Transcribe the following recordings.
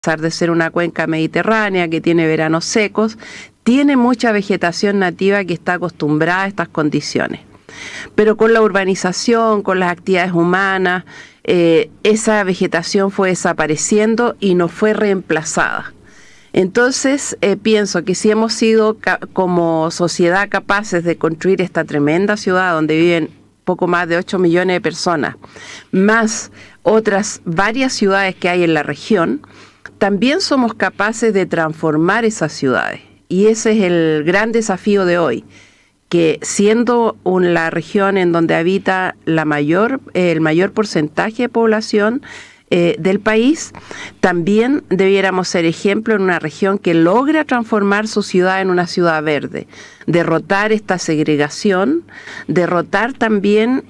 pesar de ser una cuenca mediterránea que tiene veranos secos, tiene mucha vegetación nativa que está acostumbrada a estas condiciones. Pero con la urbanización, con las actividades humanas, esa vegetación fue desapareciendo y no fue reemplazada. Entonces, pienso que si hemos sido como sociedad capaces de construir esta tremenda ciudad donde viven poco más de 8 millones de personas, más otras varias ciudades que hay en la región, también somos capaces de transformar esas ciudades. Y ese es el gran desafío de hoy, que siendo la región en donde habita el mayor porcentaje de población del país, también debiéramos ser ejemplo en una región que logra transformar su ciudad en una ciudad verde, derrotar esta segregación, derrotar también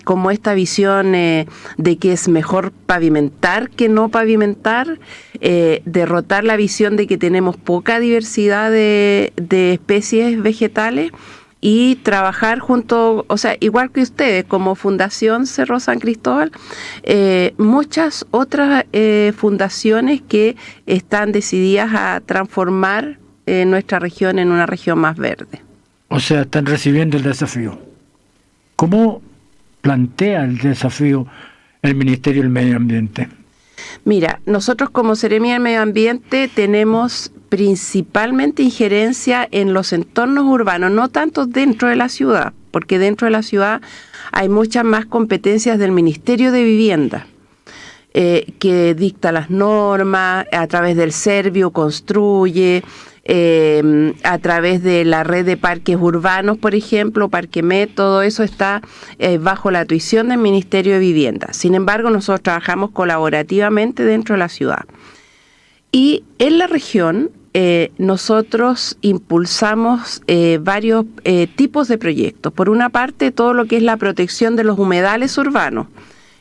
como esta visión de que es mejor pavimentar que no pavimentar, derrotar la visión de que tenemos poca diversidad de especies vegetales, y trabajar junto, o sea, igual que ustedes, como Fundación Cerro San Cristóbal, muchas otras fundaciones que están decididas a transformar nuestra región en una región más verde. O sea, están recibiendo el desafío. ¿Cómo plantea el desafío el Ministerio del Medio Ambiente? Mira, nosotros como Seremía del Medio Ambiente tenemos principalmente injerencia en los entornos urbanos, no tanto dentro de la ciudad, porque dentro de la ciudad hay muchas más competencias del Ministerio de Vivienda, que dicta las normas, a través del Servio construye, a través de la red de parques urbanos, por ejemplo, Parquemet, todo eso está bajo la tuición del Ministerio de Vivienda. Sin embargo, nosotros trabajamos colaborativamente dentro de la ciudad. Y en la región nosotros impulsamos varios tipos de proyectos. Por una parte, todo lo que es la protección de los humedales urbanos.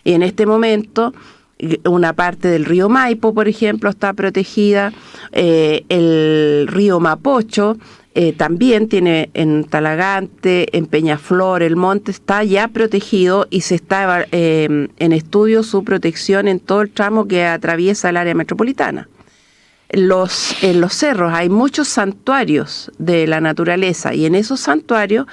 Y en este momento, una parte del río Maipo, por ejemplo, está protegida. El río Mapocho también tiene en Talagante, en Peñaflor, el monte está ya protegido y se está en estudio su protección en todo el tramo que atraviesa el área metropolitana. En los cerros hay muchos santuarios de la naturaleza y en esos santuarios,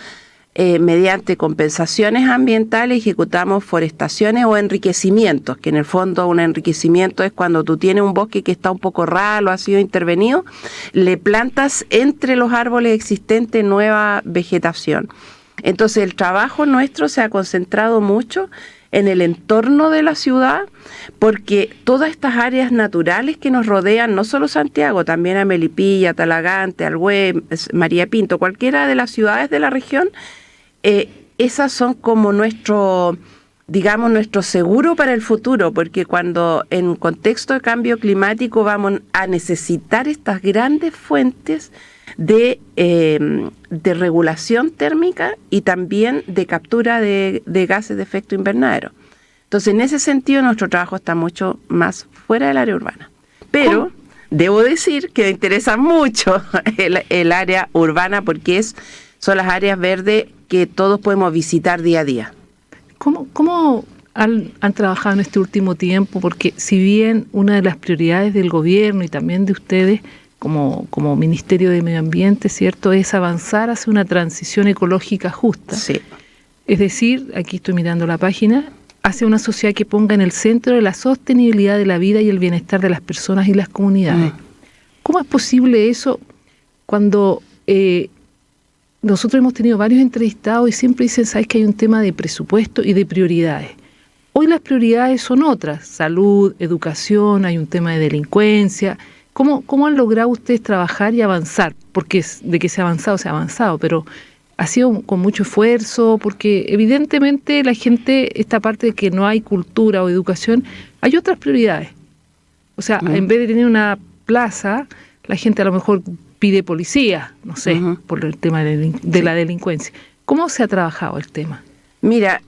mediante compensaciones ambientales, ejecutamos forestaciones o enriquecimientos, que en el fondo un enriquecimiento es cuando tú tienes un bosque que está un poco ralo, ha sido intervenido, le plantas entre los árboles existentes nueva vegetación. Entonces el trabajo nuestro se ha concentrado mucho en el entorno de la ciudad, porque todas estas áreas naturales que nos rodean, no solo Santiago, también a Melipilla, Talagante, Alhué, María Pinto, cualquiera de las ciudades de la región, esas son como nuestro seguro para el futuro, porque cuando en contexto de cambio climático vamos a necesitar estas grandes fuentes de regulación térmica y también de captura de gases de efecto invernadero. Entonces, en ese sentido, nuestro trabajo está mucho más fuera del área urbana. Pero debo decir que me interesa mucho el área urbana porque son las áreas verdes que todos podemos visitar día a día. ¿Cómo han trabajado en este último tiempo? Porque si bien una de las prioridades del gobierno y también de ustedes como Ministerio de Medio Ambiente, ¿cierto?, es avanzar hacia una transición ecológica justa. Sí. Es decir, aquí estoy mirando la página, hacia una sociedad que ponga en el centro de la sostenibilidad de la vida y el bienestar de las personas y las comunidades. ¿Cómo es posible eso cuando nosotros hemos tenido varios entrevistados y siempre dicen, ¿sabes que hay un tema de presupuesto y de prioridades? Hoy las prioridades son otras, salud, educación, hay un tema de delincuencia. ¿Cómo han logrado ustedes trabajar y avanzar? Porque de que se ha avanzado, pero ha sido con mucho esfuerzo, porque evidentemente la gente, esta parte de que no hay cultura o educación, hay otras prioridades. O sea, en vez de tener una plaza, la gente a lo mejor pide policía, no sé, por el tema de la delincuencia. ¿Cómo se ha trabajado el tema? Mira,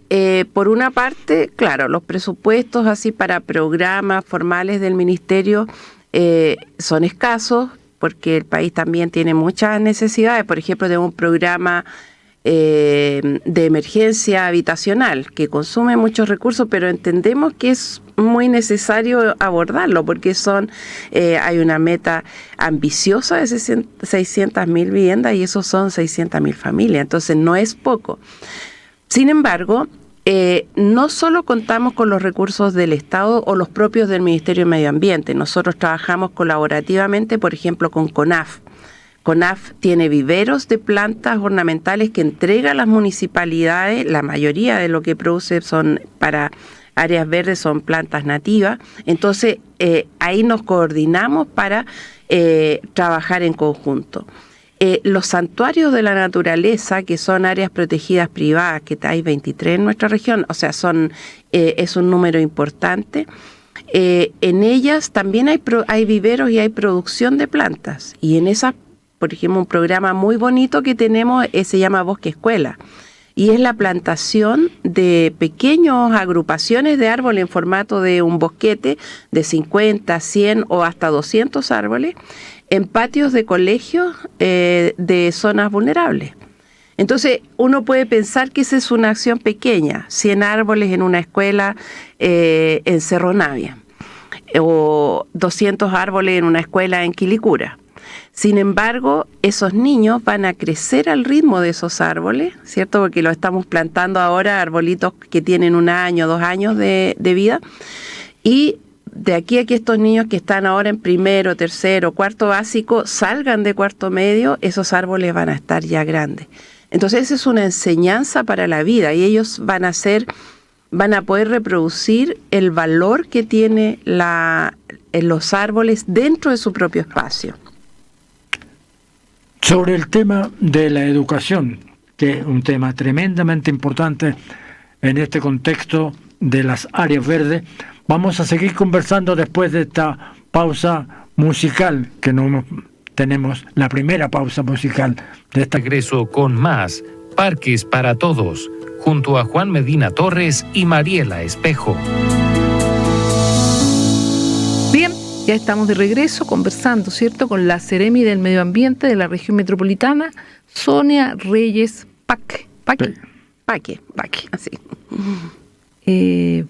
por una parte, claro, los presupuestos así para programas formales del ministerio son escasos, porque el país también tiene muchas necesidades. Por ejemplo, de un programa de emergencia habitacional, que consume muchos recursos, pero entendemos que es muy necesario abordarlo, porque hay una meta ambiciosa de 600.000 viviendas y esos son 600.000 familias, entonces no es poco. Sin embargo, no solo contamos con los recursos del Estado o los propios del Ministerio de Medio Ambiente, nosotros trabajamos colaborativamente, por ejemplo, con CONAF. CONAF tiene viveros de plantas ornamentales que entrega a las municipalidades. La mayoría de lo que produce son para áreas verdes, son plantas nativas. Entonces, ahí nos coordinamos para trabajar en conjunto. Los santuarios de la naturaleza, que son áreas protegidas privadas, que hay 23 en nuestra región, o sea, es un número importante. En ellas también hay viveros y hay producción de plantas. Y en esas, por ejemplo, un programa muy bonito que tenemos se llama Bosque Escuela. Y es la plantación de pequeñas agrupaciones de árboles en formato de un bosquete de 50, 100 o hasta 200 árboles en patios de colegios de zonas vulnerables. Entonces, uno puede pensar que esa es una acción pequeña, 100 árboles en una escuela en Cerro Navia, o 200 árboles en una escuela en Quilicura. Sin embargo, esos niños van a crecer al ritmo de esos árboles, ¿cierto? Porque lo estamos plantando ahora, arbolitos que tienen 1 año, 2 años de vida, y de aquí a que estos niños que están ahora en primero, tercero, cuarto básico, salgan de cuarto medio, esos árboles van a estar ya grandes. Entonces, esa es una enseñanza para la vida y ellos van a poder reproducir el valor que tiene los árboles dentro de su propio espacio. Sobre el tema de la educación, que es un tema tremendamente importante en este contexto de las áreas verdes, vamos a seguir conversando después de esta pausa musical, que no tenemos la primera pausa musical de esta. Regreso con más Parques para Todos, junto a Juan Medina Torres y Mariela Espejo. Bien, ya estamos de regreso conversando, ¿cierto?, con la Seremi del Medio Ambiente de la región metropolitana, Sonia Reyes Paque, así.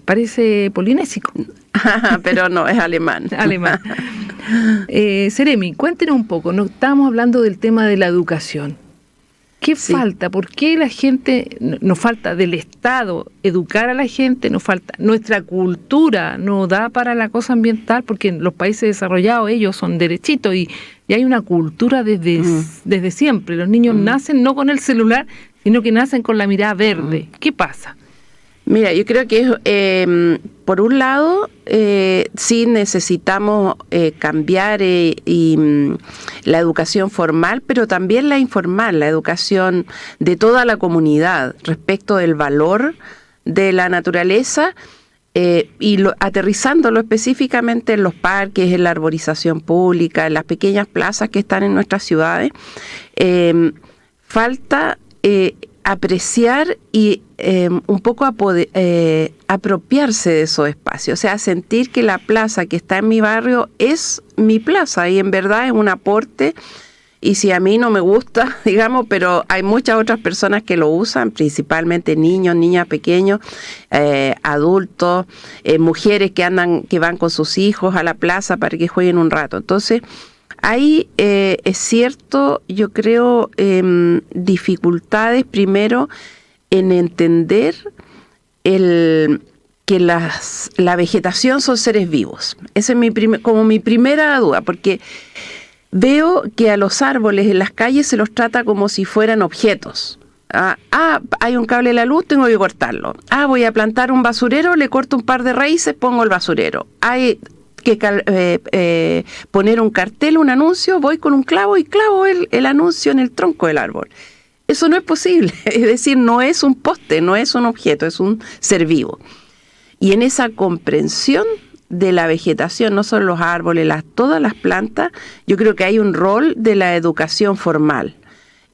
Parece polinésico. Pero no, es alemán. Alemán. Seremi, cuéntenos un poco, ¿no? Estamos hablando del tema de la educación. ¿Qué falta? ¿Por qué la gente, nos falta del Estado educar a la gente, nos falta nuestra cultura, no da para la cosa ambiental? Porque en los países desarrollados ellos son derechitos y hay una cultura desde siempre. Los niños nacen no con el celular, sino que nacen con la mirada verde. ¿Qué pasa? Mira, yo creo que por un lado sí necesitamos cambiar la educación formal, pero también la informal, la educación de toda la comunidad respecto del valor de la naturaleza aterrizándolo específicamente en los parques, en la arborización pública, en las pequeñas plazas que están en nuestras ciudades. Falta apreciar y un poco apropiarse de esos espacios, o sea, sentir que la plaza que está en mi barrio es mi plaza y en verdad es un aporte, y si a mí no me gusta, digamos, pero hay muchas otras personas que lo usan, principalmente niños, niñas pequeños, adultos, mujeres que van con sus hijos a la plaza para que jueguen un rato. Entonces, hay, es cierto, yo creo, dificultades primero en entender que la vegetación son seres vivos. Esa es como mi primera duda, porque veo que a los árboles en las calles se los trata como si fueran objetos. Hay un cable de la luz, tengo que cortarlo. Voy a plantar un basurero, le corto un par de raíces, pongo el basurero. Hay que poner un cartel, un anuncio, voy con un clavo y clavo el anuncio en el tronco del árbol. Eso no es posible, es decir, no es un poste, no es un objeto, es un ser vivo. Y en esa comprensión de la vegetación, no solo los árboles, todas las plantas, yo creo que hay un rol de la educación formal.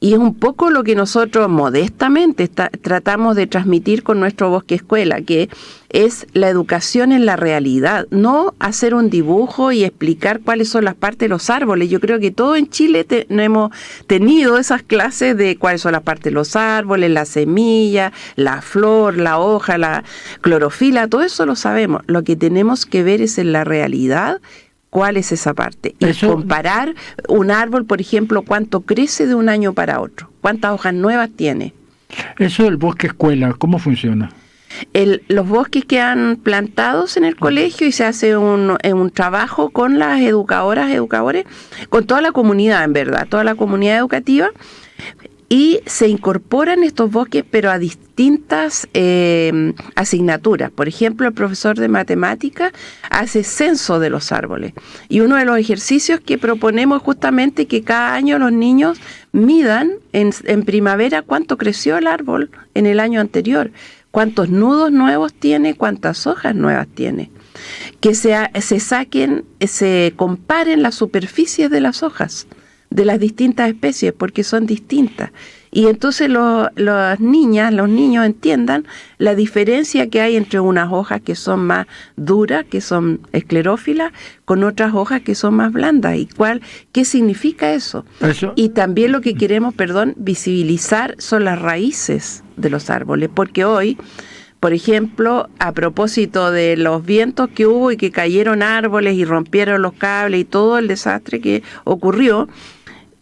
Y es un poco lo que nosotros modestamente tratamos de transmitir con nuestro Bosque Escuela, que es la educación en la realidad, no hacer un dibujo y explicar cuáles son las partes de los árboles. Yo creo que todos en Chile no hemos tenido esas clases de cuáles son las partes de los árboles, la semilla, la flor, la hoja, la clorofila, todo eso lo sabemos. Lo que tenemos que ver es en la realidad cuál es esa parte. Y comparar un árbol, por ejemplo, cuánto crece de un año para otro, cuántas hojas nuevas tiene. Eso del Bosque Escuela, ¿cómo funciona? Los bosques quedan plantados en el colegio y se hace un trabajo con las educadores, con toda la comunidad, en verdad, toda la comunidad educativa, y se incorporan estos bosques, pero a distintas asignaturas. Por ejemplo, el profesor de matemáticas hace censo de los árboles. Y uno de los ejercicios que proponemos es justamente que cada año los niños midan en primavera cuánto creció el árbol en el año anterior, cuántos nudos nuevos tiene, cuántas hojas nuevas tiene. Que se comparen las superficies de las hojas de las distintas especies, porque son distintas. Y entonces las niñas, los niños entiendan la diferencia que hay entre unas hojas que son más duras, que son esclerófilas, con otras hojas que son más blandas. ¿Y qué significa eso? Y también lo que queremos, visibilizar son las raíces de los árboles, porque hoy, por ejemplo, a propósito de los vientos que hubo y que cayeron árboles y rompieron los cables y todo el desastre que ocurrió,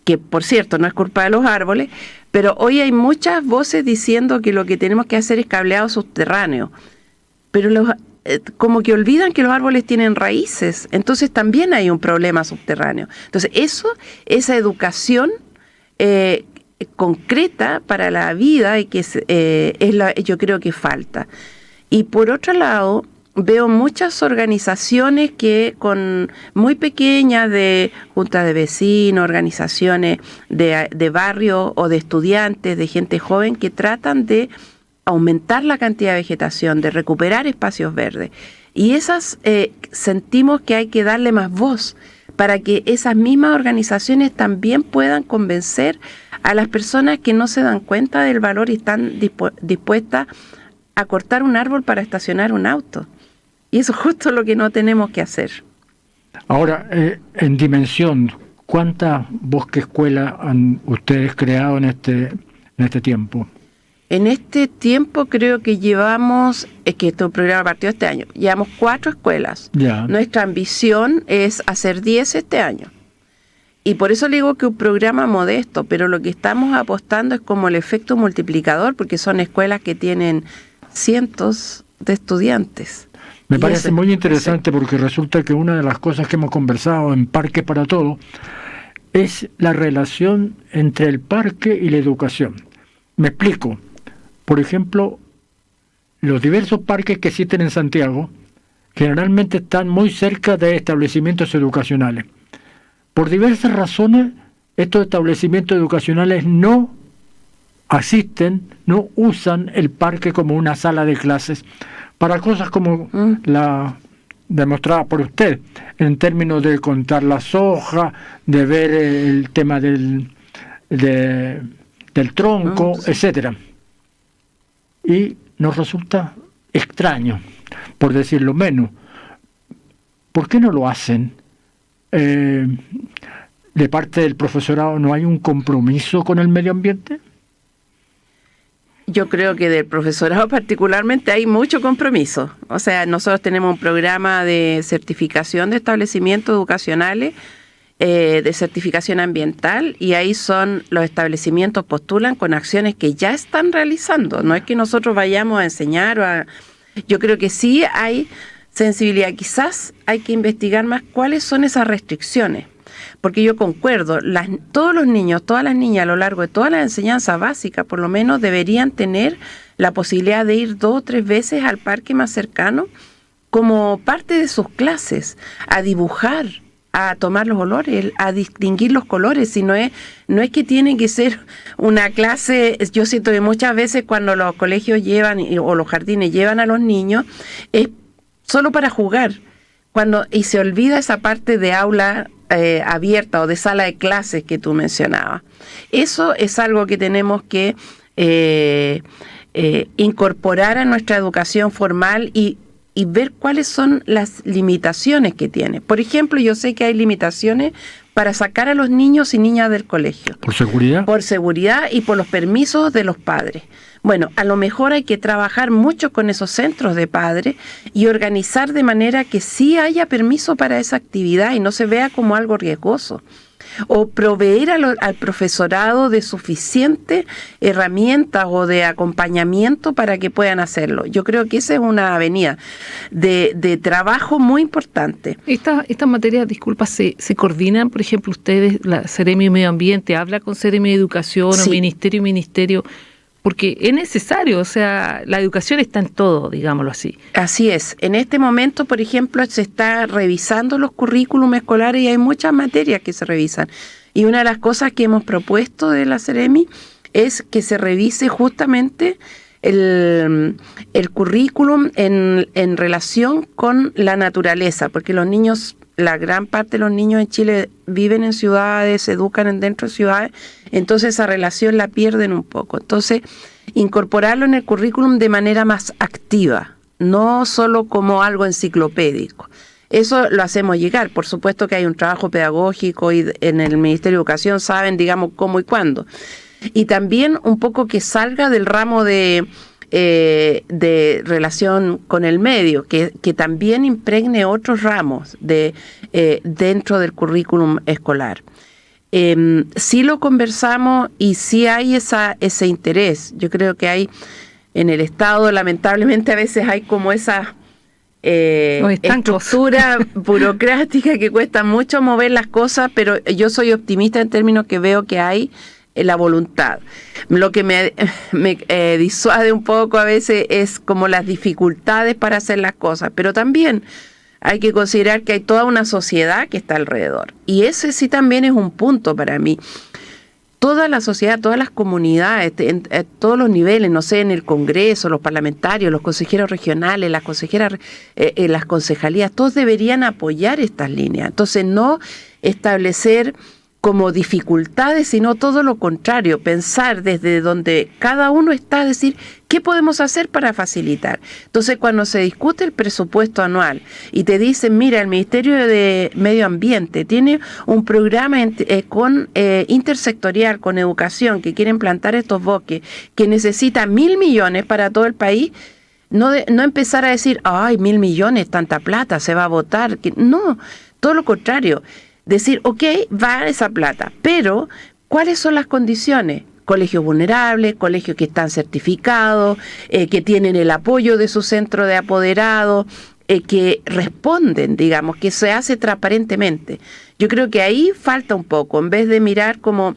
que por cierto no es culpa de los árboles, pero hoy hay muchas voces diciendo que lo que tenemos que hacer es cableado subterráneo, pero como que olvidan que los árboles tienen raíces, entonces también hay un problema subterráneo. Entonces esa educación concreta para la vida y que yo creo que falta. Y por otro lado, veo muchas organizaciones muy pequeñas, de juntas de vecinos, organizaciones de barrio o de estudiantes, de gente joven, que tratan de aumentar la cantidad de vegetación, de recuperar espacios verdes. Y esas sentimos que hay que darle más voz para que esas mismas organizaciones también puedan convencer a las personas que no se dan cuenta del valor y están dispuestas a cortar un árbol para estacionar un auto. Y eso es justo lo que no tenemos que hacer. Ahora, en dimensión, ¿cuántas bosques escuelas han ustedes creado en este tiempo? En este tiempo creo que llevamos, es que este programa partió este año, llevamos 4 escuelas. Ya. Nuestra ambición es hacer 10 este año. Y por eso le digo que un programa modesto, pero lo que estamos apostando es como el efecto multiplicador, porque son escuelas que tienen cientos de estudiantes. Me parece muy interesante porque resulta que una de las cosas que hemos conversado en Parques para Todos es la relación entre el parque y la educación. Me explico. Por ejemplo, los diversos parques que existen en Santiago generalmente están muy cerca de establecimientos educacionales. Por diversas razones, estos establecimientos educacionales no asisten, no usan el parque como una sala de clases para cosas como la demostrada por usted, en términos de contar las hojas, de ver el tema del tronco, etcétera. Y nos resulta extraño, por decirlo menos. ¿Por qué no lo hacen? ¿De parte del profesorado no hay un compromiso con el medio ambiente? Yo creo que del profesorado particularmente hay mucho compromiso. O sea, nosotros tenemos un programa de certificación de establecimientos educacionales, de certificación ambiental, y ahí los establecimientos postulan con acciones que ya están realizando. No es que nosotros vayamos a enseñar yo creo que sí hay sensibilidad. Quizás hay que investigar más cuáles son esas restricciones. Porque yo concuerdo, todos los niños, todas las niñas a lo largo de todas las enseñanzas básicas, por lo menos deberían tener la posibilidad de ir 2 o 3 veces al parque más cercano como parte de sus clases, a dibujar, a tomar los olores, a distinguir los colores. Si no es que tiene que ser una clase. Yo siento que muchas veces cuando los colegios llevan o los jardines llevan a los niños es solo para jugar, y se olvida esa parte de aula abierta o de sala de clases que tú mencionabas. Eso es algo que tenemos que incorporar a nuestra educación formal y ver cuáles son las limitaciones que tiene. Por ejemplo, yo sé que hay limitaciones para sacar a los niños y niñas del colegio. ¿Por seguridad? Por seguridad y por los permisos de los padres. Bueno, a lo mejor hay que trabajar mucho con esos centros de padres y organizar de manera que sí haya permiso para esa actividad y no se vea como algo riesgoso. O proveer al profesorado de suficientes herramientas o de acompañamiento para que puedan hacerlo. Yo creo que esa es una avenida de trabajo muy importante. Estas materias, disculpa, ¿se coordinan? Por ejemplo, ustedes, la Seremi de Medio Ambiente, ¿habla con Seremi de Educación Sí. o Ministerio? Porque es necesario, o sea, la educación está en todo, digámoslo así. Así es. En este momento, por ejemplo, se está revisando los currículums escolares y hay muchas materias que se revisan. Y una de las cosas que hemos propuesto de la Seremi es que se revise justamente el currículum en relación con la naturaleza, porque los niños, la gran parte de los niños en Chile viven en ciudades, se educan dentro de ciudades, entonces esa relación la pierden un poco. Entonces, incorporarlo en el currículum de manera más activa, no solo como algo enciclopédico. Eso lo hacemos llegar. Por supuesto que hay un trabajo pedagógico y en el Ministerio de Educación saben, digamos, cómo y cuándo. Y también un poco que salga del ramo de relación con el medio, que también impregne otros ramos dentro del currículum escolar. Sí lo conversamos y sí hay ese interés. Yo creo que hay en el Estado, lamentablemente a veces hay como esa estructura burocrática que cuesta mucho mover las cosas, pero yo soy optimista en términos que veo que hay la voluntad. Lo que me disuade un poco a veces es como las dificultades para hacer las cosas, pero también hay que considerar que hay toda una sociedad que está alrededor. Y ese sí también es un punto para mí. Toda la sociedad, todas las comunidades, en todos los niveles, no sé, en el Congreso, los parlamentarios, los consejeros regionales, las consejeras, las concejalías, todos deberían apoyar estas líneas. Entonces, no establecer como dificultades, sino todo lo contrario, pensar desde donde cada uno está, decir, ¿qué podemos hacer para facilitar? Entonces, cuando se discute el presupuesto anual y te dicen, mira, el Ministerio de Medio Ambiente tiene un programa intersectorial con educación que quieren plantar estos bosques, que necesita 1.000 millones para todo el país, no empezar a decir, ay, 1.000 millones, tanta plata, se va a votar. No, todo lo contrario. Decir, ok, va esa plata, pero ¿cuáles son las condiciones? Colegios vulnerables, colegios que están certificados, que tienen el apoyo de su centro de apoderados, que responden, digamos, que se hace transparentemente. Yo creo que ahí falta un poco, en vez de mirar como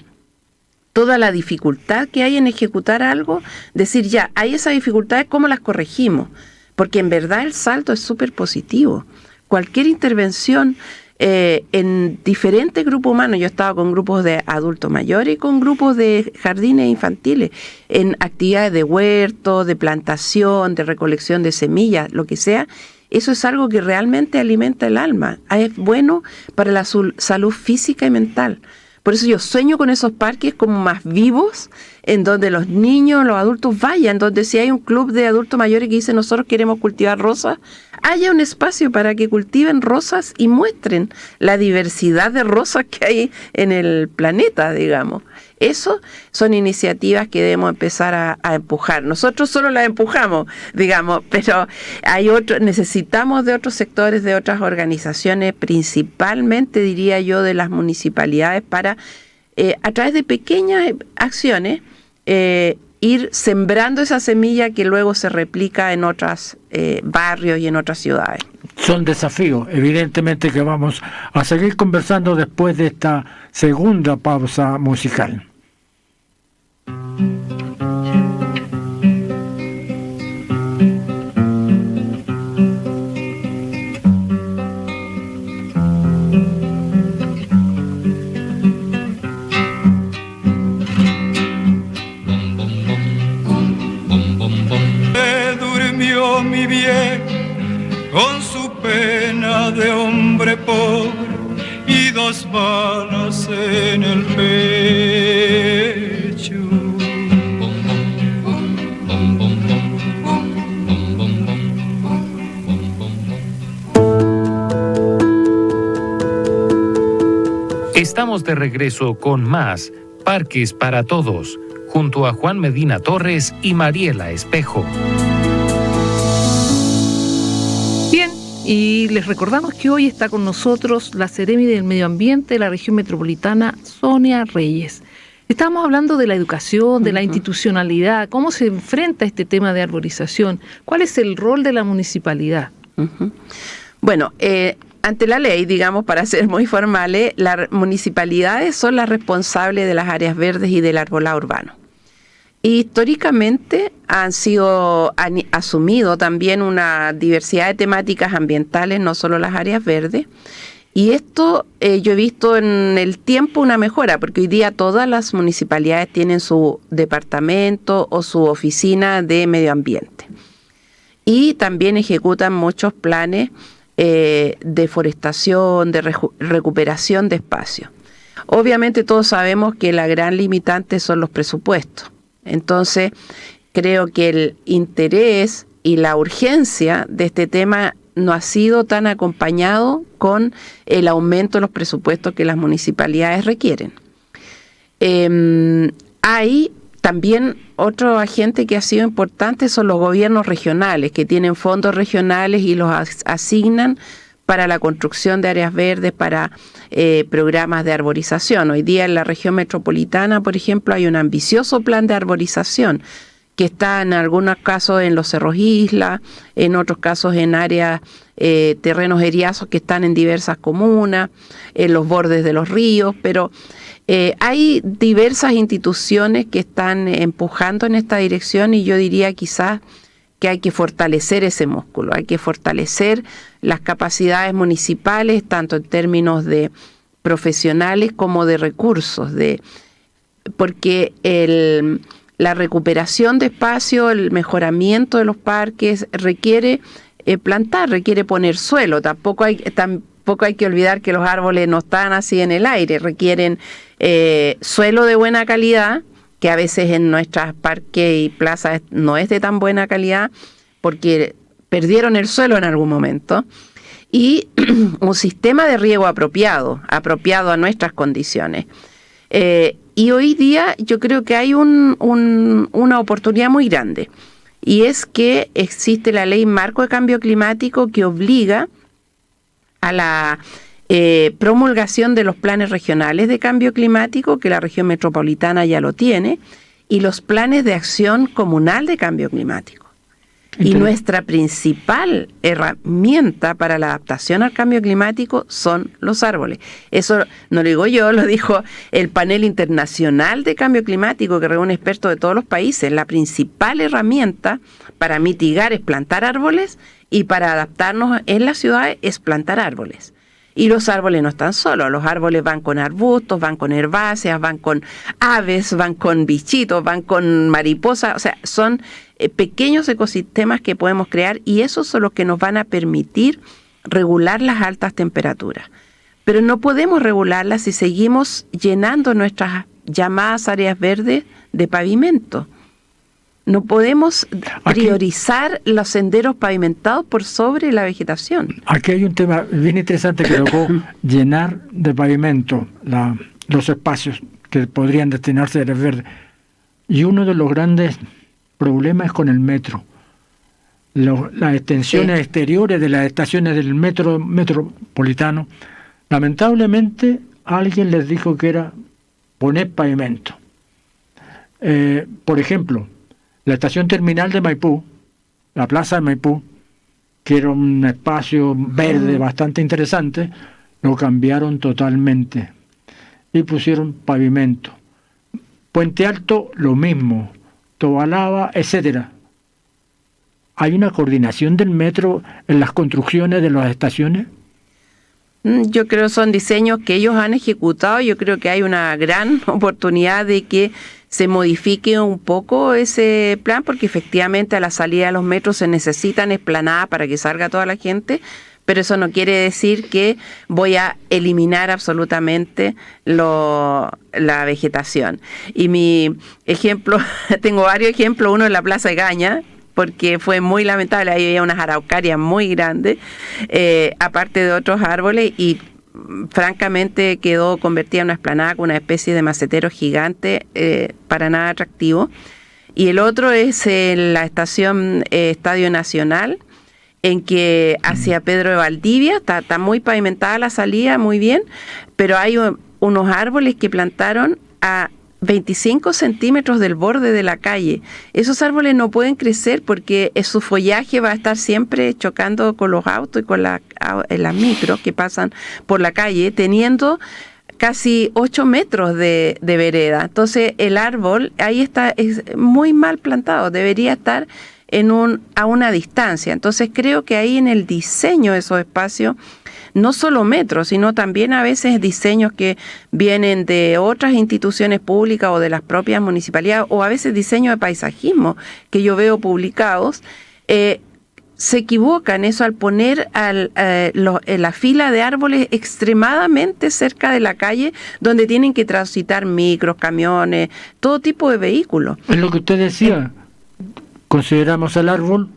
toda la dificultad que hay en ejecutar algo, decir ya, hay esas dificultades, ¿cómo las corregimos? Porque en verdad el salto es súper positivo. Cualquier intervención en diferentes grupos humanos, yo he estado con grupos de adultos mayores y con grupos de jardines infantiles, en actividades de huerto, de plantación, de recolección de semillas, lo que sea. Eso es algo que realmente alimenta el alma, es bueno para la salud física y mental. Por eso yo sueño con esos parques como más vivos, en donde los niños, los adultos vayan, donde si hay un club de adultos mayores que dice nosotros queremos cultivar rosas, haya un espacio para que cultiven rosas y muestren la diversidad de rosas que hay en el planeta, digamos. Eso son iniciativas que debemos empezar a empujar. Nosotros solo las empujamos, digamos, pero hay necesitamos de otros sectores, de otras organizaciones, principalmente, diría yo, de las municipalidades, para, a través de pequeñas acciones, ir sembrando esa semilla que luego se replica en otros barrios y en otras ciudades. Son desafíos, evidentemente, que vamos a seguir conversando después de esta segunda pausa musical. Durmió mi bien con su pena de hombre pobre y las balas en el pecho. Estamos de regreso con más Parques para Todos, junto a Juan Medina Torres y Mariela Espejo. Bien, y les recordamos que hoy está con nosotros la Seremi del Medio Ambiente de la región metropolitana, Sonia Reyes. Estamos hablando de la educación, de la institucionalidad, cómo se enfrenta este tema de arborización, cuál es el rol de la municipalidad. Bueno, ante la ley, digamos, para ser muy formales, las municipalidades son las responsables de las áreas verdes y del arbolado urbano. Y históricamente han asumido también una diversidad de temáticas ambientales, no solo las áreas verdes. Y esto yo he visto en el tiempo una mejora, porque hoy día todas las municipalidades tienen su departamento o su oficina de medio ambiente. Y también ejecutan muchos planes de forestación, de recuperación de espacio. Obviamente todos sabemos que la gran limitante son los presupuestos. Entonces, creo que el interés y la urgencia de este tema no ha sido tan acompañado con el aumento de los presupuestos que las municipalidades requieren. Hay también otro agente que ha sido importante, son los gobiernos regionales, que tienen fondos regionales y los asignan para la construcción de áreas verdes, para programas de arborización. Hoy día en la región metropolitana, por ejemplo, hay un ambicioso plan de arborización que está en algunos casos en los cerros isla, en otros casos en áreas, terrenos eriazos que están en diversas comunas, en los bordes de los ríos, pero hay diversas instituciones que están empujando en esta dirección y yo diría quizás que hay que fortalecer ese músculo, hay que fortalecer las capacidades municipales, tanto en términos de profesionales como de recursos, porque la recuperación de espacio, el mejoramiento de los parques requiere plantar, requiere poner suelo. Tampoco hay que olvidar que los árboles no están así en el aire, requieren suelo de buena calidad, que a veces en nuestras parques y plazas no es de tan buena calidad porque perdieron el suelo en algún momento, y un sistema de riego apropiado a nuestras condiciones. Y hoy día yo creo que hay una oportunidad muy grande, y es que existe la Ley Marco de Cambio Climático que obliga a la promulgación de los planes regionales de cambio climático, que la región metropolitana ya lo tiene, y los planes de acción comunal de cambio climático. Y nuestra principal herramienta para la adaptación al cambio climático son los árboles. Eso no lo digo yo, lo dijo el panel internacional de cambio climático que reúne expertos de todos los países. La principal herramienta para mitigar es plantar árboles y para adaptarnos en las ciudades es plantar árboles. Y los árboles no están solos, los árboles van con arbustos, van con herbáceas, van con aves, van con bichitos, van con mariposas, o sea, son pequeños ecosistemas que podemos crear y esos son los que nos van a permitir regular las altas temperaturas. Pero no podemos regularlas si seguimos llenando nuestras llamadas áreas verdes de pavimento. No podemos priorizar los senderos pavimentados por sobre la vegetación. Aquí hay un tema bien interesante que tocó, llenar de pavimento los espacios que podrían destinarse a áreas verdes. Y uno de los grandes problemas es con el metro. Las extensiones exteriores de las estaciones del metro metropolitano, lamentablemente alguien les dijo que era poner pavimento. Por ejemplo, la estación terminal de Maipú, la plaza de Maipú, que era un espacio verde bastante interesante, lo cambiaron totalmente y pusieron pavimento. Puente Alto, lo mismo, Tobalaba, etcétera. ¿Hay una coordinación del metro en las construcciones de las estaciones? Yo creo que son diseños que ellos han ejecutado. Yo creo que hay una gran oportunidad de que se modifique un poco ese plan, porque efectivamente a la salida de los metros se necesitan esplanadas para que salga toda la gente, pero eso no quiere decir que voy a eliminar absolutamente la vegetación. Y mi ejemplo, tengo varios ejemplos, uno en la Plaza Egaña, porque fue muy lamentable, ahí había unas araucarias muy grandes, aparte de otros árboles, y francamente quedó convertida en una explanada con una especie de macetero gigante, para nada atractivo. Y el otro es en la estación Estadio Nacional, en que hacia Pedro de Valdivia, está muy pavimentada la salida, muy bien, pero hay unos árboles que plantaron a 25 centímetros del borde de la calle. Esos árboles no pueden crecer porque su follaje va a estar siempre chocando con los autos y con las micros que pasan por la calle, teniendo casi 8 metros de vereda. Entonces el árbol ahí es muy mal plantado, debería estar a una distancia. Entonces creo que ahí en el diseño de esos espacios, no solo metros, sino también a veces diseños que vienen de otras instituciones públicas o de las propias municipalidades, o a veces diseños de paisajismo que yo veo publicados, se equivocan eso al poner la fila de árboles extremadamente cerca de la calle donde tienen que transitar micros, camiones, todo tipo de vehículos. Es lo que usted decía, consideramos al árbol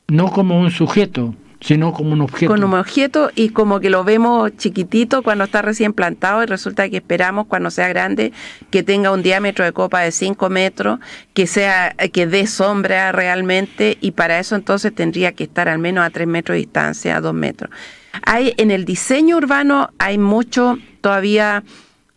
no como un sujeto, sino como un objeto. Como un objeto, y como que lo vemos chiquitito cuando está recién plantado, y resulta que esperamos cuando sea grande que tenga un diámetro de copa de 5 metros, que dé sombra realmente, y para eso entonces tendría que estar al menos a 3 metros de distancia, a 2 metros. En el diseño urbano hay mucho, todavía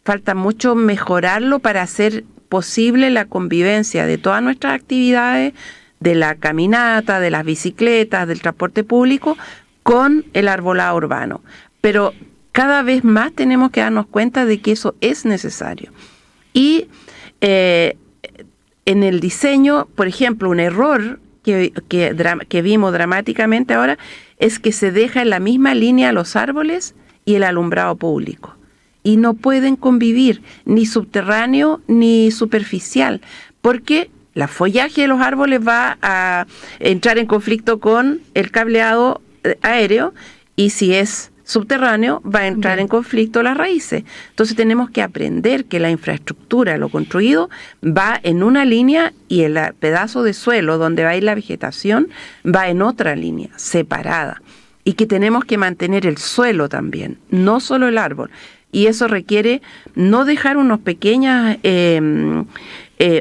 falta mucho mejorarlo para hacer posible la convivencia de todas nuestras actividades, de la caminata, de las bicicletas, del transporte público, con el arbolado urbano. Pero cada vez más tenemos que darnos cuenta de que eso es necesario. Y en el diseño, por ejemplo, un error que vimos dramáticamente ahora es que se deja en la misma línea los árboles y el alumbrado público. Y no pueden convivir, ni subterráneo ni superficial, porque el follaje de los árboles va a entrar en conflicto con el cableado aéreo, y si es subterráneo va a entrar en conflicto las raíces. Entonces tenemos que aprender que la infraestructura, lo construido, va en una línea, y el pedazo de suelo donde va a ir la vegetación va en otra línea, separada. Y que tenemos que mantener el suelo también, no solo el árbol. Y eso requiere no dejar unas pequeñas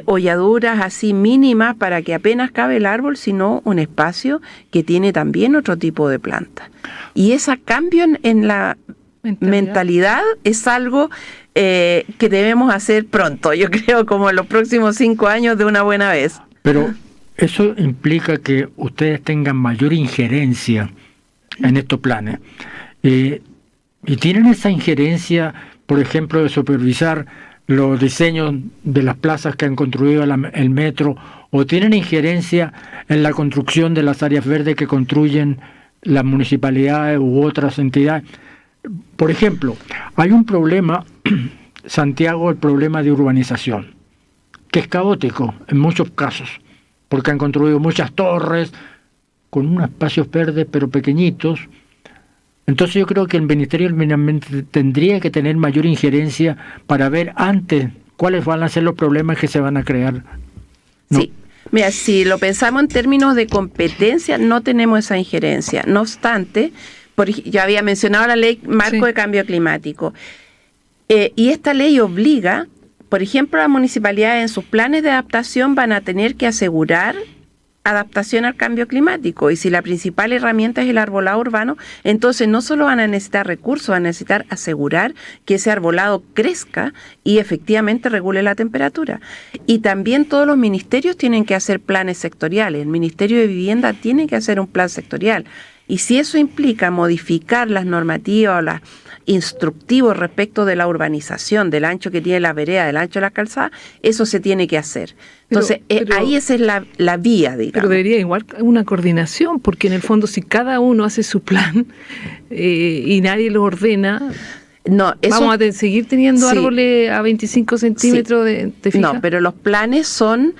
holladuras así mínimas para que apenas cabe el árbol, sino un espacio que tiene también otro tipo de planta. Y ese cambio en la mentalidad es algo que debemos hacer pronto, yo creo, como en los próximos 5 años de una buena vez. Pero eso implica que ustedes tengan mayor injerencia en estos planes. Y tienen esa injerencia, por ejemplo, de supervisar los diseños de las plazas que han construido el metro, o tienen injerencia en la construcción de las áreas verdes que construyen las municipalidades u otras entidades. Por ejemplo, hay un problema, Santiago, el problema de urbanización, que es caótico en muchos casos, porque han construido muchas torres con unos espacios verdes pero pequeñitos. Entonces yo creo que el Ministerio del Medio Ambiente tendría que tener mayor injerencia para ver antes cuáles van a ser los problemas que se van a crear. ¿No? Sí, mira, si lo pensamos en términos de competencia, no tenemos esa injerencia. No obstante, yo había mencionado la ley marco de cambio climático, y esta ley obliga, por ejemplo, a las municipalidades en sus planes de adaptación van a tener que asegurar adaptación al cambio climático, y si la principal herramienta es el arbolado urbano, entonces no solo van a necesitar recursos, van a necesitar asegurar que ese arbolado crezca y efectivamente regule la temperatura. Y también todos los ministerios tienen que hacer planes sectoriales. El Ministerio de Vivienda tiene que hacer un plan sectorial, y si eso implica modificar las normativas o las instructivos respecto de la urbanización, del ancho que tiene la vereda, del ancho de la calzada, eso se tiene que hacer. Entonces, ahí esa es la vía, digamos. Pero debería igual una coordinación, porque en el fondo si cada uno hace su plan y nadie lo ordena, vamos a seguir teniendo árboles a 25 centímetros de fija. No, pero los planes son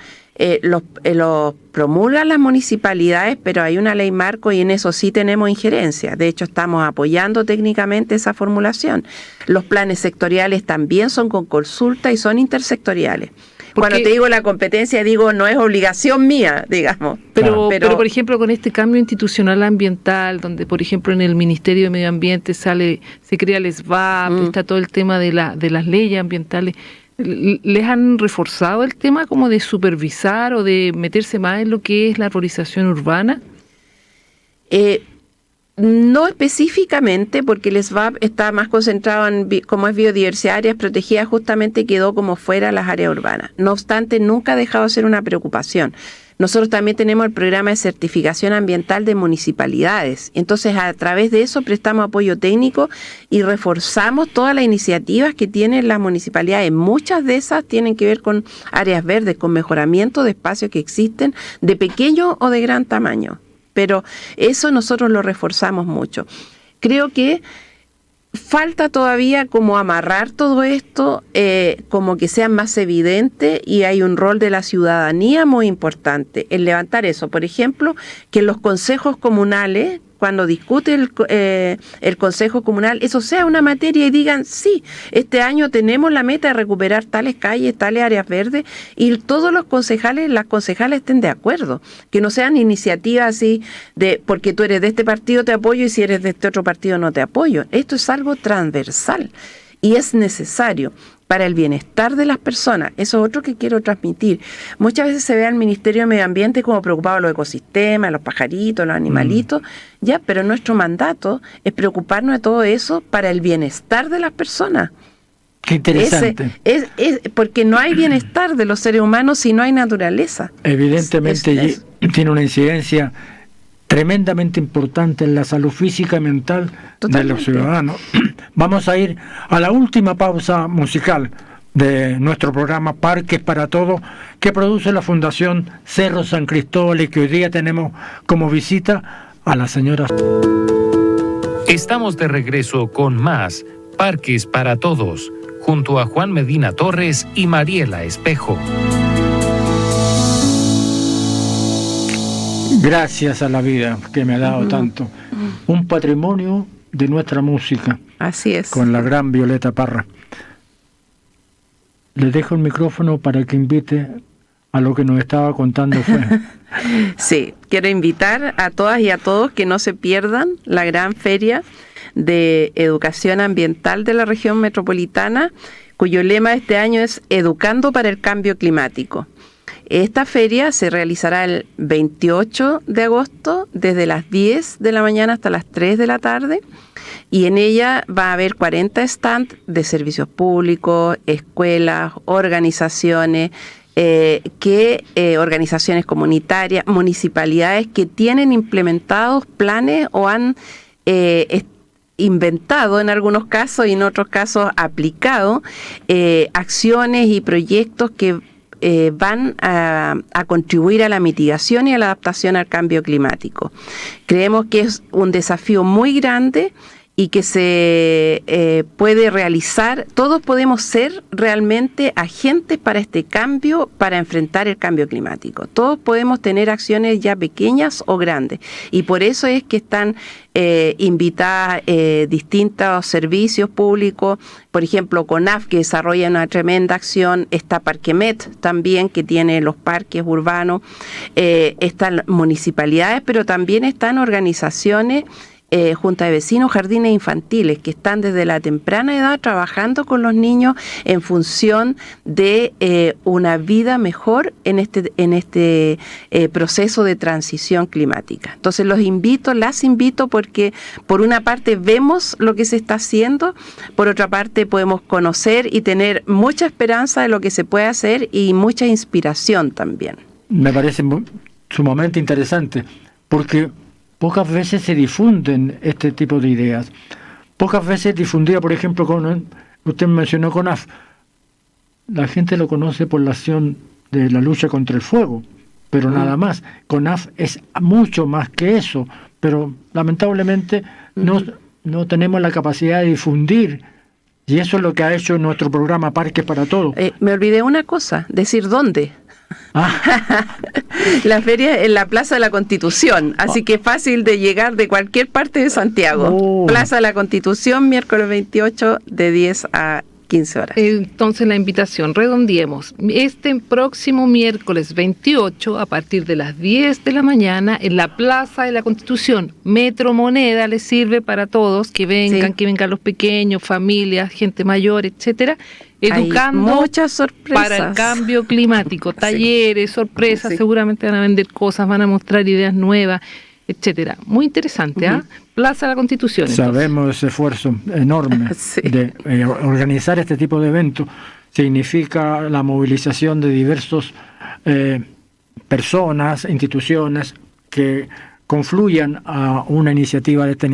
los promulgan las municipalidades, pero hay una ley marco y en eso sí tenemos injerencia. De hecho, estamos apoyando técnicamente esa formulación. Los planes sectoriales también son con consulta y son intersectoriales. Cuando te digo la competencia, digo, no es obligación mía, digamos. Pero, por ejemplo, con este cambio institucional ambiental, donde, por ejemplo, en el Ministerio de Medio Ambiente se crea el SVAP, está todo el tema de las leyes ambientales, ¿les han reforzado el tema como de supervisar o de meterse más en lo que es la arborización urbana? No específicamente, porque el SVAP está más concentrado en, como es biodiversidad, áreas protegidas, justamente quedó como fuera las áreas urbanas. No obstante, nunca ha dejado de ser una preocupación. Nosotros también tenemos el programa de certificación ambiental de municipalidades. Entonces, a través de eso prestamos apoyo técnico y reforzamos todas las iniciativas que tienen las municipalidades. Muchas de esas tienen que ver con áreas verdes, con mejoramiento de espacios que existen de pequeño o de gran tamaño. Pero eso nosotros lo reforzamos mucho. Creo que falta todavía como amarrar todo esto, como que sea más evidente, y hay un rol de la ciudadanía muy importante en levantar eso. Por ejemplo, que los consejos comunales, cuando discute el Consejo Comunal, eso sea una materia y digan, sí, este año tenemos la meta de recuperar tales calles, tales áreas verdes, y todos los concejales, las concejales estén de acuerdo, que no sean iniciativas así de, porque tú eres de este partido te apoyo y si eres de este otro partido no te apoyo. Esto es algo transversal y es necesario para el bienestar de las personas. Eso es otro que quiero transmitir. Muchas veces se ve al Ministerio de Medio Ambiente como preocupado de los ecosistemas, los pajaritos, los animalitos, ya, pero nuestro mandato es preocuparnos de todo eso para el bienestar de las personas. Qué interesante. Porque no hay bienestar de los seres humanos si no hay naturaleza. Evidentemente tiene una incidencia tremendamente importante en la salud física y mental de los ciudadanos. Vamos a ir a la última pausa musical de nuestro programa Parques para Todos, que produce la Fundación Cerro San Cristóbal, y que hoy día tenemos como visita a la señora. Estamos de regreso con más Parques para Todos, junto a Juan Medina Torres y Mariela Espejo. Gracias a la vida que me ha dado tanto. Un patrimonio de nuestra música. Así es. Con la gran Violeta Parra. Le dejo el micrófono para que invite a lo que nos estaba contando. Sí, quiero invitar a todas y a todos que no se pierdan la gran feria de educación ambiental de la región metropolitana, cuyo lema de este año es Educando para el Cambio Climático. Esta feria se realizará el 28 de agosto desde las 10 de la mañana hasta las 3 de la tarde, y en ella va a haber 40 stands de servicios públicos, escuelas, organizaciones, organizaciones comunitarias, municipalidades que tienen implementados planes o han inventado en algunos casos y en otros casos aplicado acciones y proyectos que van a contribuir a la mitigación y a la adaptación al cambio climático. Creemos que es un desafío muy grande y que se puede realizar. Todos podemos ser realmente agentes para este cambio, para enfrentar el cambio climático. Todos podemos tener acciones ya pequeñas o grandes, y por eso es que están invitadas distintos servicios públicos. Por ejemplo, CONAF, que desarrolla una tremenda acción, está Parquemet también, que tiene los parques urbanos, están municipalidades, pero también están organizaciones, junta de vecinos, jardines infantiles, que están desde la temprana edad trabajando con los niños en función de una vida mejor en este proceso de transición climática. Entonces las invito porque por una parte vemos lo que se está haciendo, por otra parte podemos conocer y tener mucha esperanza de lo que se puede hacer y mucha inspiración también. Me parece sumamente interesante, porque pocas veces se difunden este tipo de ideas. Pocas veces difundida, por ejemplo, usted mencionó CONAF. La gente lo conoce por la acción de la lucha contra el fuego, pero nada más. CONAF es mucho más que eso, pero lamentablemente no tenemos la capacidad de difundir, y eso es lo que ha hecho nuestro programa Parques para Todos. Me olvidé una cosa, decir dónde. La feria en la Plaza de la Constitución, así que es fácil de llegar de cualquier parte de Santiago. Plaza de la Constitución, miércoles 28 de 10 a 15 horas. Entonces la invitación, redondeemos, este próximo miércoles 28 a partir de las 10 de la mañana en la Plaza de la Constitución. Metro Moneda les sirve para todos, que vengan, que vengan los pequeños, familias, gente mayor, etcétera, educando. Hay muchas sorpresas para el cambio climático, talleres, sorpresas, seguramente van a vender cosas, van a mostrar ideas nuevas, etcétera. Muy interesante, ¿ah? Plaza de la Constitución. Sabemos ese esfuerzo enorme de organizar este tipo de eventos. Significa la movilización de diversos personas, instituciones que confluyan a una iniciativa de esta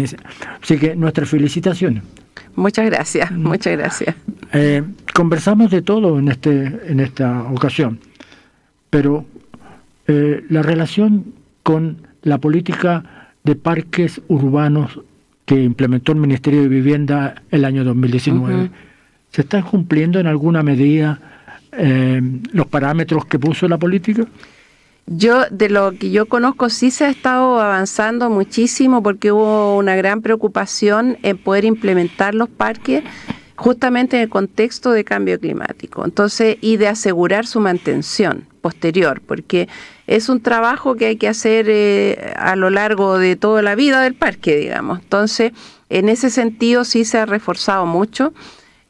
Así que nuestras felicitaciones. Muchas gracias, muchas gracias. Conversamos de todo en esta ocasión, pero la relación con la política de parques urbanos que implementó el Ministerio de Vivienda el año 2019, ¿se están cumpliendo en alguna medida los parámetros que puso la política? Yo, de lo que yo conozco, sí se ha estado avanzando muchísimo porque hubo una gran preocupación en poder implementar los parques justamente en el contexto de cambio climático. Entonces, y de asegurar su mantención posterior, porque es un trabajo que hay que hacer a lo largo de toda la vida del parque, digamos. Entonces, en ese sentido sí se ha reforzado mucho.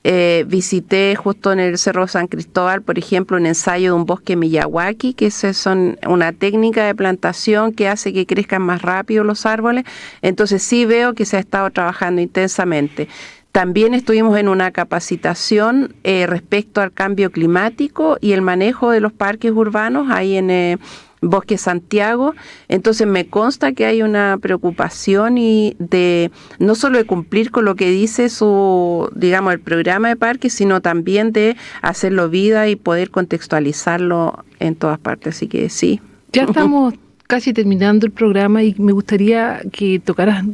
Visité justo en el Cerro San Cristóbal, por ejemplo, un ensayo de un bosque Miyawaki, que es una técnica de plantación que hace que crezcan más rápido los árboles. Entonces sí veo que se ha estado trabajando intensamente. También estuvimos en una capacitación respecto al cambio climático y el manejo de los parques urbanos ahí en Bosque Santiago. Entonces me consta que hay una preocupación y de no solo de cumplir con lo que dice el programa de parques, sino también de hacerlo vida y poder contextualizarlo en todas partes. Así que sí. Ya estamos casi terminando el programa y me gustaría que tocaras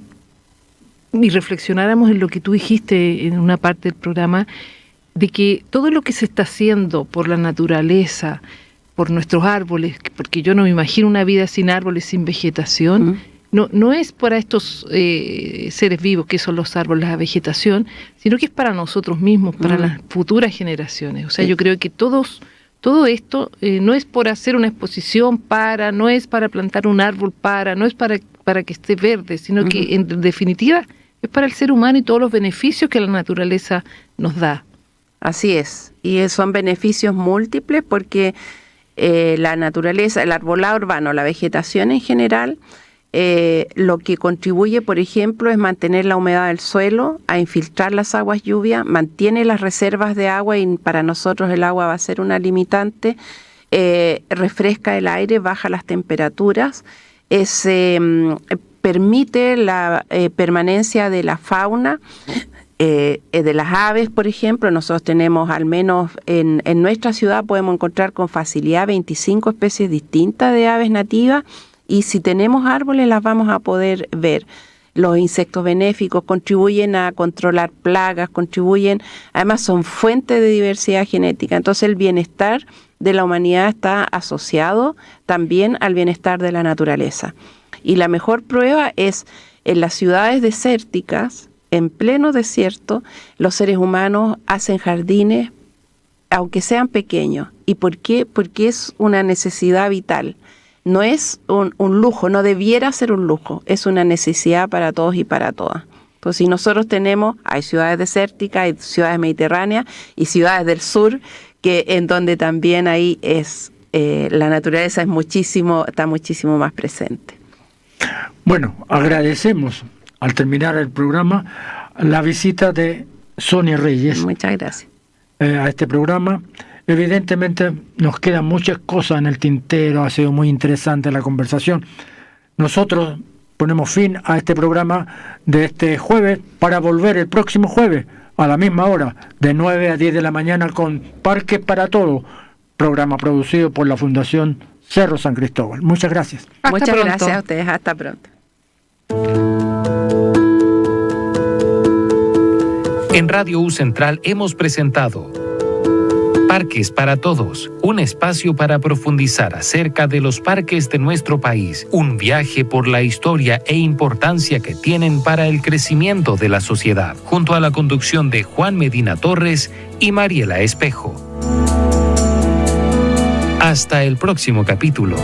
y reflexionáramos en lo que tú dijiste en una parte del programa, de que todo lo que se está haciendo por la naturaleza, por nuestros árboles, porque yo no me imagino una vida sin árboles, sin vegetación, no es para estos seres vivos que son los árboles, la vegetación, sino que es para nosotros mismos, para las futuras generaciones. O sea, yo creo que todo esto no es por hacer una exposición no es para plantar un árbol no es para que esté verde, sino que en definitiva es para el ser humano y todos los beneficios que la naturaleza nos da. Así es, y son beneficios múltiples porque la naturaleza, el arbolado urbano, la vegetación en general, lo que contribuye, por ejemplo, es mantener la humedad del suelo, a infiltrar las aguas lluvias, mantiene las reservas de agua y para nosotros el agua va a ser una limitante, refresca el aire, baja las temperaturas, permite la permanencia de la fauna, de las aves, por ejemplo. Nosotros tenemos, al menos en nuestra ciudad, podemos encontrar con facilidad 25 especies distintas de aves nativas y si tenemos árboles las vamos a poder ver. Los insectos benéficos contribuyen a controlar plagas, además son fuente de diversidad genética. Entonces el bienestar de la humanidad está asociado también al bienestar de la naturaleza. Y la mejor prueba es en las ciudades desérticas, en pleno desierto, los seres humanos hacen jardines, aunque sean pequeños. ¿Y por qué? Porque es una necesidad vital. No es un lujo, no debiera ser un lujo, es una necesidad para todos y para todas. Entonces, si nosotros hay ciudades desérticas, hay ciudades mediterráneas y ciudades del sur, en donde también ahí la naturaleza está muchísimo más presente. Bueno, agradecemos al terminar el programa la visita de Sonia Reyes. Muchas gracias. A este programa. Evidentemente nos quedan muchas cosas en el tintero, ha sido muy interesante la conversación. Nosotros ponemos fin a este programa de este jueves para volver el próximo jueves a la misma hora, de 9 a 10 de la mañana con Parques para Todos, programa producido por la Fundación Cerro San Cristóbal. Muchas gracias. Muchas gracias a ustedes. Hasta pronto. En Radio U Central hemos presentado Parques para Todos, un espacio para profundizar acerca de los parques de nuestro país, un viaje por la historia e importancia que tienen para el crecimiento de la sociedad, junto a la conducción de Juan Medina Torres y Mariela Espejo. Hasta el próximo capítulo.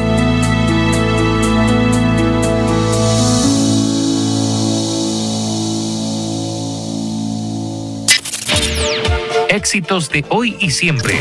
Éxitos de hoy y siempre.